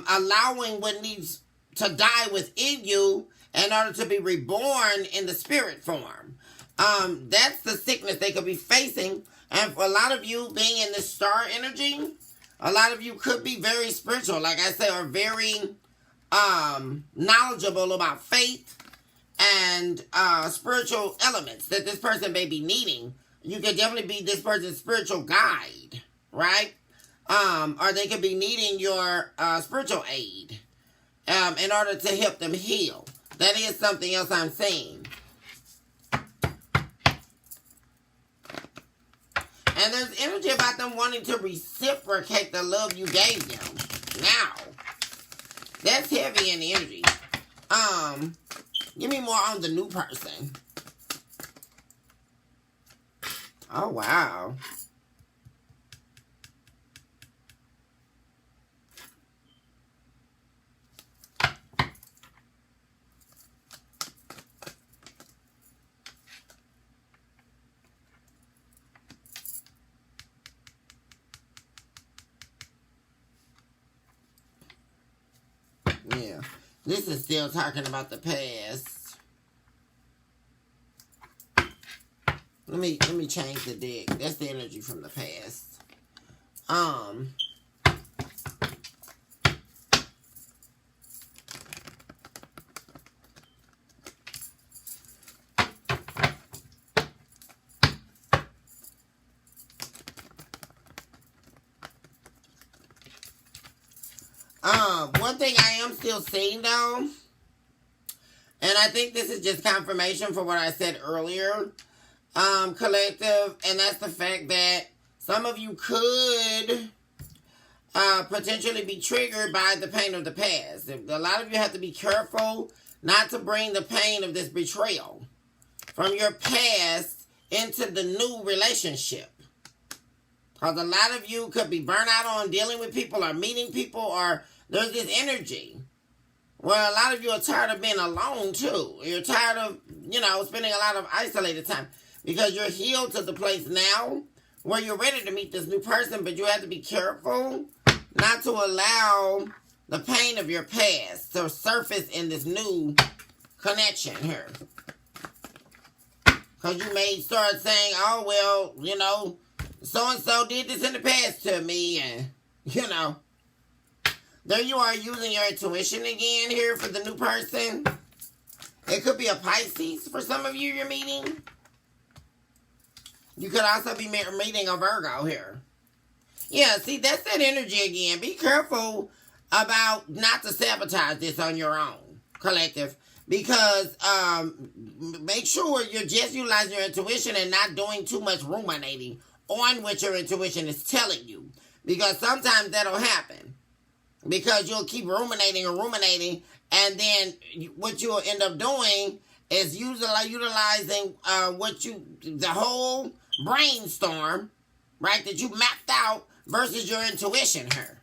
Allowing what needs to die within you in order to be reborn in the spirit form. That's the sickness they could be facing. And for a lot of you being in the star energy, a lot of you could be very spiritual, like I say, or very knowledgeable about faith and spiritual elements that this person may be needing. You could definitely be this person's spiritual guide, right? Or they could be needing your spiritual aid in order to help them heal. That is something else I'm saying. And there's energy about them wanting to reciprocate the love you gave them. Now, that's heavy in the energy. Give me more on the new person. Oh, wow. Yeah. This is still talking about the past. Let me change the deck. That's the energy from the past. One thing I am still seeing though, and I think this is just confirmation for what I said earlier, collective, and that's the fact that some of you could potentially be triggered by the pain of the past. A lot of you have to be careful not to bring the pain of this betrayal from your past into the new relationship. Because a lot of you could be burnt out on dealing with people or meeting people, or there's this energy. Well, a lot of you are tired of being alone too. You're tired of, spending a lot of isolated time. Because you're healed to the place now where you're ready to meet this new person, but you have to be careful not to allow the pain of your past to surface in this new connection here. Because you may start saying, oh, well, so-and-so did this in the past to me, and, there you are using your intuition again here for the new person. It could be a Pisces for some of you you're meeting. You could also be meeting a Virgo here. Yeah, see, that's that energy again. Be careful about not to sabotage this on your own, collective. Because make sure you're just utilizing your intuition and not doing too much ruminating on what your intuition is telling you. Because sometimes that'll happen. Because you'll keep ruminating, and then what you'll end up doing is utilizing the whole brainstorm, right, that you mapped out versus your intuition here.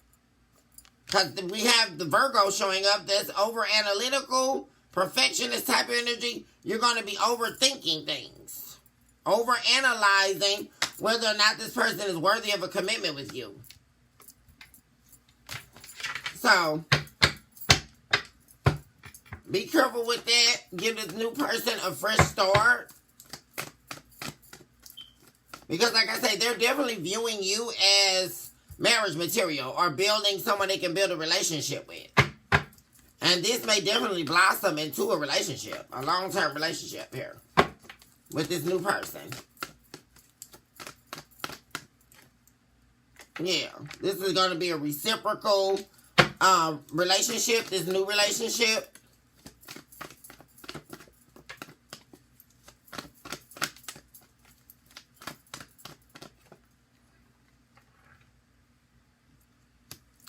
Because we have the Virgo showing up that's over analytical, perfectionist type of energy. You're going to be overthinking things, over analyzing whether or not this person is worthy of a commitment with you. So, be careful with that. Give this new person a fresh start. Because like I say, they're definitely viewing you as marriage material or building someone they can build a relationship with. And this may definitely blossom into a relationship, a long-term relationship here with this new person. Yeah, this is going to be a reciprocal relationship, this new relationship.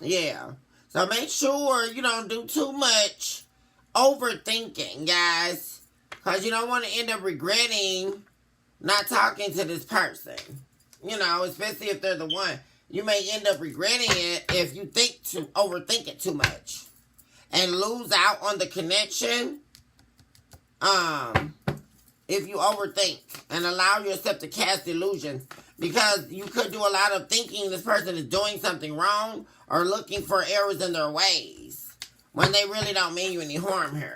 Yeah. So make sure you don't do too much overthinking, guys. Because you don't want to end up regretting not talking to this person. Especially if they're the one. You may end up regretting it if you overthink it too much. And lose out on the connection. If you overthink and allow yourself to cast illusions. Because you could do a lot of thinking this person is doing something wrong or looking for errors in their ways when they really don't mean you any harm here.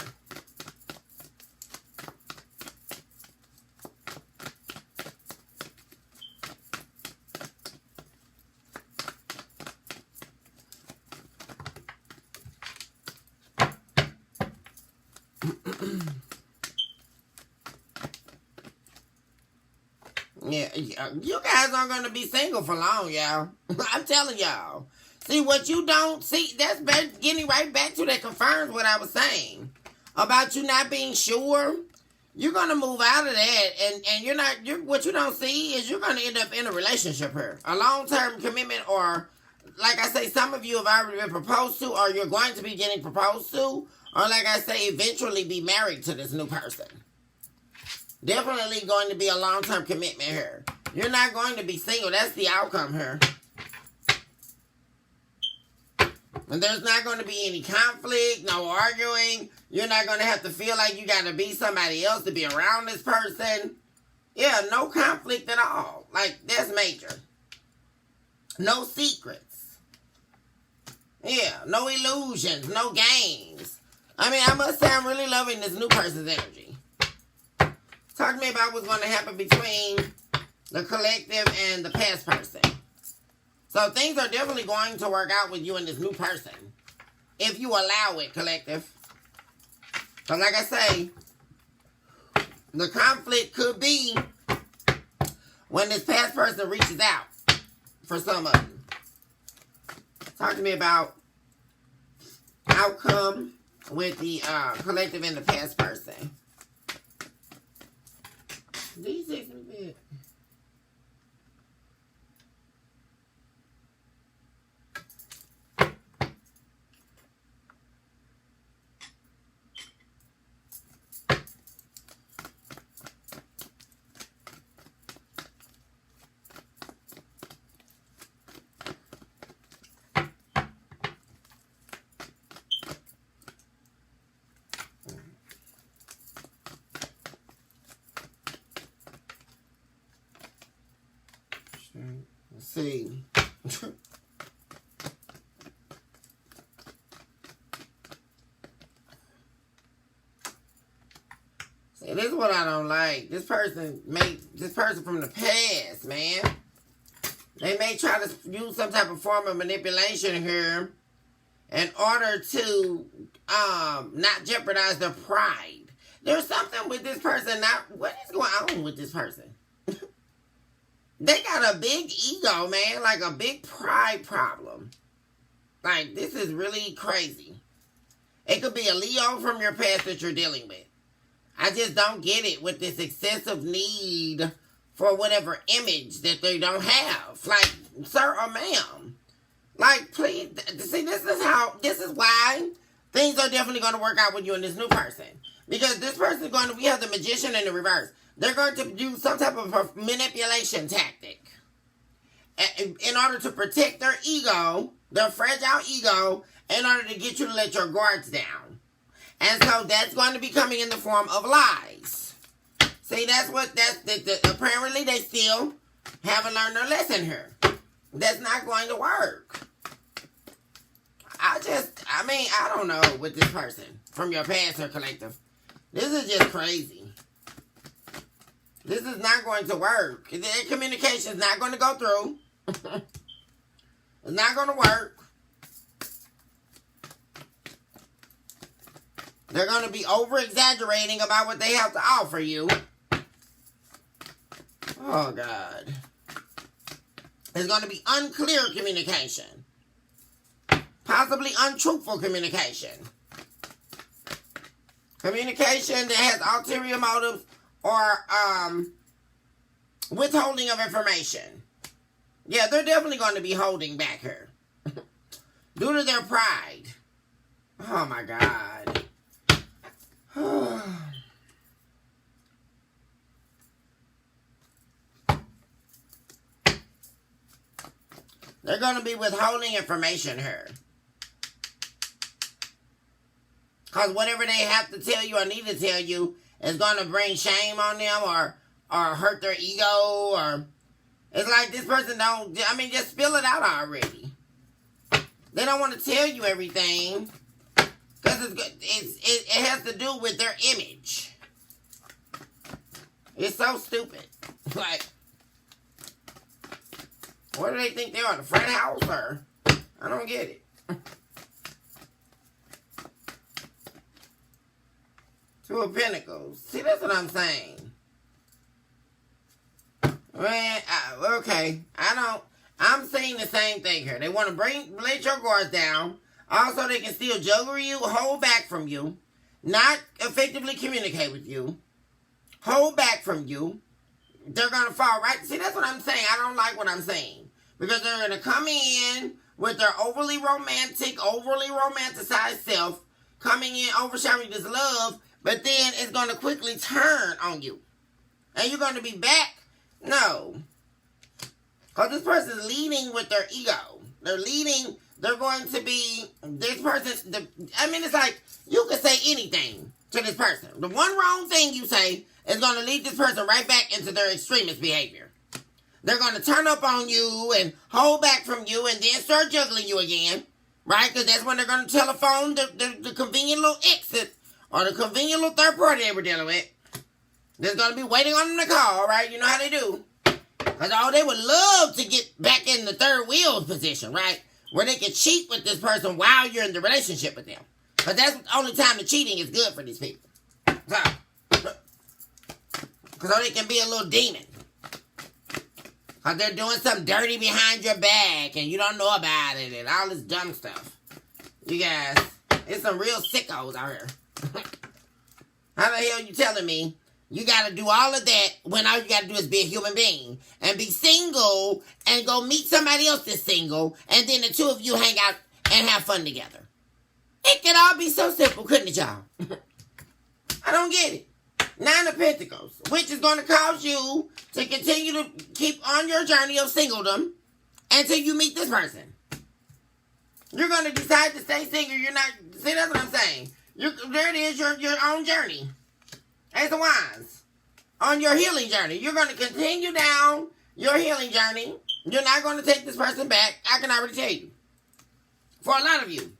Yeah, you guys aren't going to be single for long, y'all. I'm telling y'all. See, what you don't see, that's getting right back to that confirms what I was saying. About you not being sure. You're going to move out of that. And what you don't see is you're going to end up in a relationship here. A long-term commitment, or, like I say, some of you have already been proposed to, or you're going to be getting proposed to. Or, like I say, eventually be married to this new person. Definitely going to be a long-term commitment here. You're not going to be single. That's the outcome here. And there's not going to be any conflict, no arguing. You're not going to have to feel like you got to be somebody else to be around this person. Yeah, no conflict at all. Like, that's major. No secrets. Yeah, no illusions, no games. I mean, I must say I'm really loving this new person's energy. Talk to me about what's going to happen between the collective and the past person. So things are definitely going to work out with you and this new person. If you allow it, collective. So like I say, the conflict could be when this past person reaches out for some of you. Talk to me about outcome with the collective and the past person. These things a bit. Let's see. See, this is what I don't like. This person from the past, man. They may try to use some type of form of manipulation here in order to not jeopardize their pride. There's something with this person. What is going on with this person? They got a big ego, man. Like a big pride problem. Like, this is really crazy. It could be a Leo from your past that you're dealing with. I just don't get it with this excessive need for whatever image that they don't have. Like, sir or ma'am. Like, please. See, this is why things are definitely going to work out with you and this new person. Because this person is going to, we have the magician in the reverse. They're going to do some type of manipulation tactic in order to protect their ego, their fragile ego, in order to get you to let your guards down. And so that's going to be coming in the form of lies. See, apparently they still haven't learned their lesson here. That's not going to work. I don't know with this person from your past or collective. This is just crazy. This is not going to work. Their communication is not going to go through. It's not going to work. They're going to be over-exaggerating about what they have to offer you. Oh, God. It's going to be unclear communication. Possibly untruthful communication. Communication that has ulterior motives or withholding of information. Yeah, they're definitely going to be holding back here. Due to their pride. Oh, my God. They're going to be withholding information here. Because whatever they have to tell you or need to tell you is going to bring shame on them or hurt their ego. Or it's like this person just spill it out already. They don't want to tell you everything. Because it has to do with their image. It's so stupid. Like, what do they think they are? The frat house? Or I don't get it. Two of Pentacles. See, that's what I'm saying. Man, okay. I'm saying the same thing here. They want to let your guards down. Also, they can still juggle you, hold back from you, not effectively communicate with you, hold back from you. They're going to fall right. See, that's what I'm saying. I don't like what I'm saying. Because they're going to come in with their overly romanticized self, coming in, overshadowing this love, but then it's going to quickly turn on you. And you're going to be back? No. Because this person is leading with their ego. They're leading. They're going to be, this person, it's like, you can say anything to this person. The one wrong thing you say is going to lead this person right back into their extremist behavior. They're going to turn up on you and hold back from you and then start juggling you again, right? Because that's when they're going to telephone the convenient little exit or the convenient little third party they were dealing with. They're going to be waiting on them to call, right? You know how they do. Because they would love to get back in the third wheel position, right? Where they can cheat with this person while you're in the relationship with them. Because that's the only time the cheating is good for these people. So, because they can be a little demon. Because they're doing something dirty behind your back and you don't know about it and all this dumb stuff. You guys, it's some real sickos out here. How the hell you telling me you got to do all of that when all you got to do is be a human being and be single and go meet somebody else that's single and then the two of you hang out and have fun together? It could all be so simple, couldn't it, y'all? I don't get it. Nine of Pentacles, which is going to cause you to continue to keep on your journey of singledom until you meet this person. You're going to decide to stay single. You're not. See, that's what I'm saying. There it is, your own journey. Ace of Wands. On your healing journey. You're going to continue down your healing journey. You're not going to take this person back. I can already tell you. For a lot of you.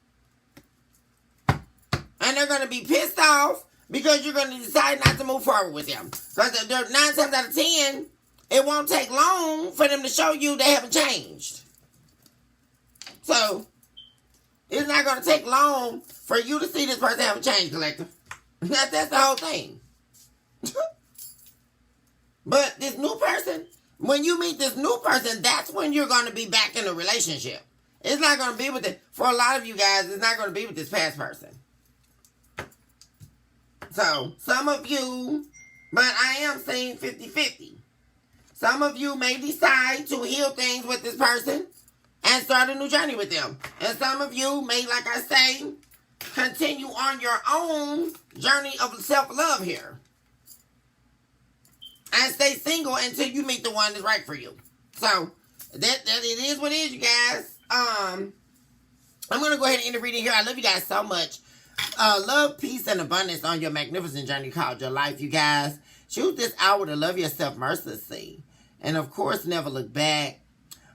And they're going to be pissed off because you're going to decide not to move forward with them. Because 9 times out of 10, it won't take long for them to show you they haven't changed. So, it's not going to take long for you to see this person haven't changed, collective. That's the whole thing. But this new person, when you meet this new person, that's when you're going to be back in a relationship. It's not going to be with it. For a lot of you guys, it's not going to be with this past person. So, some of you, but I am saying 50-50. Some of you may decide to heal things with this person and start a new journey with them. And some of you may, like I say, continue on your own journey of self-love here. And stay single until you meet the one that's right for you. So, that it is what it is, you guys. I'm going to go ahead and end the reading here. I love you guys so much. Love, peace, and abundance on your magnificent journey called your life, you guys. Choose this hour to love yourself mercilessly. And, of course, never look back.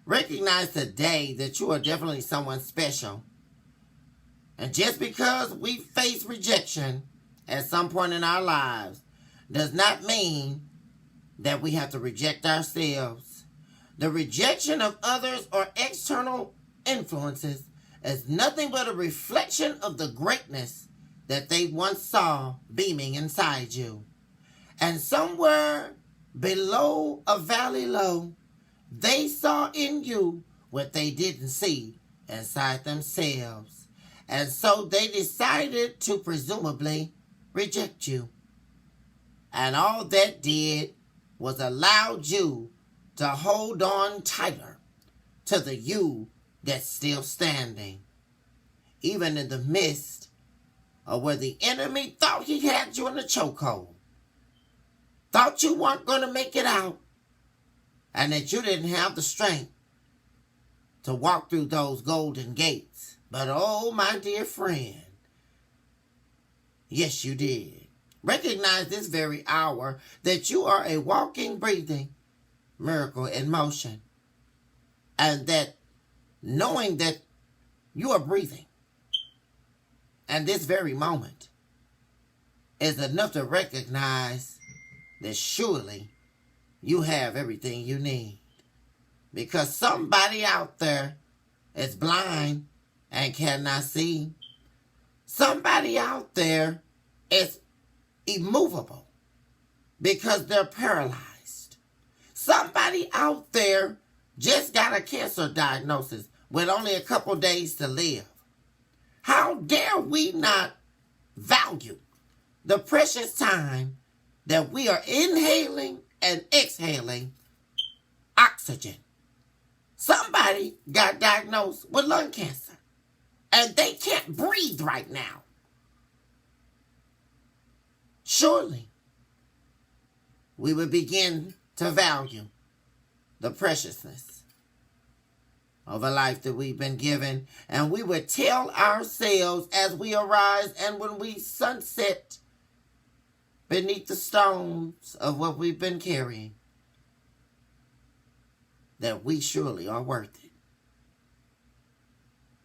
Recognize today that you are definitely someone special. And just because we face rejection at some point in our lives does not mean that we have to reject ourselves. The rejection of others or external influences is nothing but a reflection of the greatness that they once saw beaming inside you. And somewhere below a valley low, they saw in you what they didn't see inside themselves. And so they decided to presumably reject you. And all that did was allow you to hold on tighter to the you that's still standing. Even in the midst of where the enemy thought he had you in a chokehold. Thought you weren't going to make it out. And that you didn't have the strength to walk through those golden gates. But oh, my dear friend, yes, you did. Recognize this very hour that you are a walking, breathing miracle in motion. And that knowing that you are breathing and this very moment is enough to recognize that surely you have everything you need. Because somebody out there is blind and cannot see. Somebody out there is immovable because they're paralyzed. Somebody out there just got a cancer diagnosis with only a couple days to live. How dare we not value the precious time that we are inhaling and exhaling oxygen? Somebody got diagnosed with lung cancer and they can't breathe right now. Surely we would begin to value the preciousness of a life that we've been given, and we would tell ourselves as we arise and when we sunset beneath the stones of what we've been carrying, that we surely are worth it.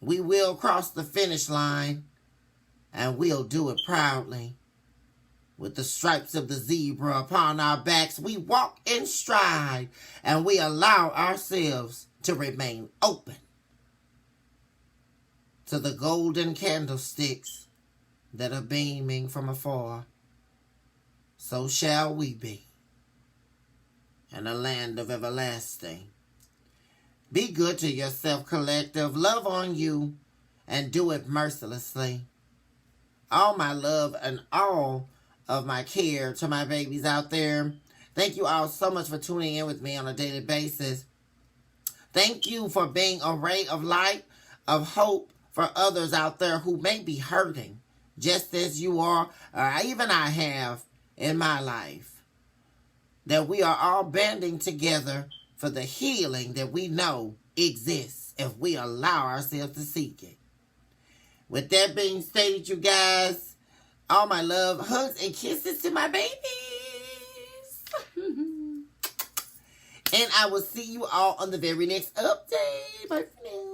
We will cross the finish line, and we'll do it proudly. With the stripes of the zebra upon our backs, we walk in stride, and we allow ourselves to remain open to the golden candlesticks that are beaming from afar. So shall we be in a land of everlasting. Be good to yourself, collective. Love on you and do it mercilessly. All my love and all of my care to my babies out there. Thank you all so much for tuning in with me on a daily basis. Thank you for being a ray of light, of hope for others out there who may be hurting, just as you are, or even I have in my life. That we are all banding together for the healing that we know exists if we allow ourselves to seek it. With that being stated, you guys, all my love, hugs, and kisses to my babies. And I will see you all on the very next update. Bye for now.